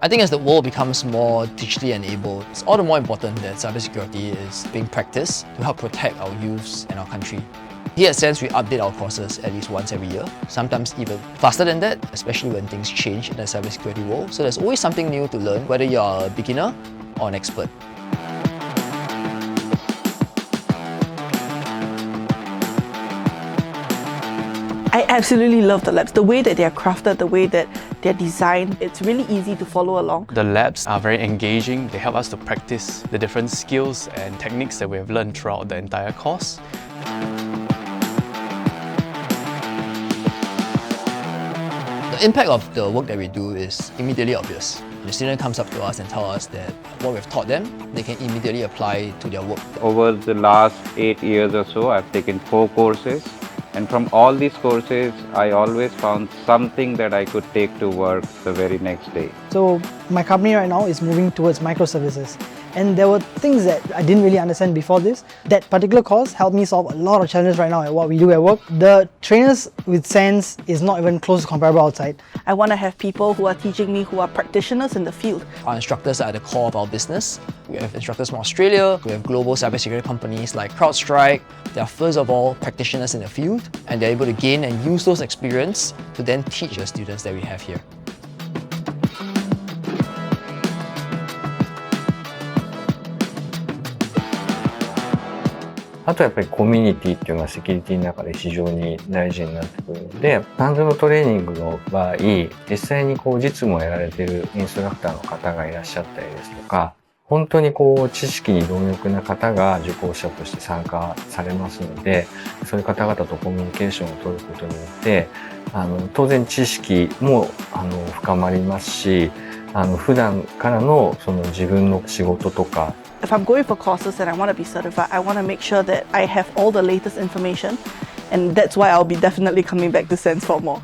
I think as the world becomes more digitally enabled, it's all the more important that cybersecurity is being practiced to help protect our youths and our country. Here at SENS, we update our courses at least once every year, sometimes even faster than that, especially when things change in the cybersecurity world. So there's always something new to learn, whether you're a beginner or an expert. I absolutely love the labs. The way that they are crafted, the way that they're designed, it's really easy to follow along. The labs are very engaging. They help us to practice the different skills and techniques that we have learned throughout the entire course. The impact of the work that we do is immediately obvious. The student comes up to us and tells us that what we've taught them, they can immediately apply to their work. Over the last 8 years or so, I've taken 4 courses. And from all these courses, I always found something that I could take to work the very next day. So my company right now is moving towards microservices. And there were things that I didn't really understand before this. That particular course helped me solve a lot of challenges right now at what we do at work. The trainers with SENS is not even close to comparable outside. I want to have people who are teaching me who are practitioners in the field. Our instructors are at the core of our business. We have instructors from Australia, we have global cybersecurity companies like CrowdStrike. They are first of all practitioners in the field, and they're able to gain and use those experience to then teach the students that we have here. あとやっぱりコミュニティっていうのはセキュリティの中で非常に大事になってくるので、単純のトレーニングの場合、実際に実務をやられているインストラクターの方がいらっしゃったりですとか、本当に知識に貪欲な方が受講者として参加されますので、そういう方々とコミュニケーションを取ることによって、当然知識も深まりますし、普段からの自分の仕事とか、If I'm going for courses and I want to be certified, I want to make sure that I have all the latest information, and that's why I'll be definitely coming back to SENS for more.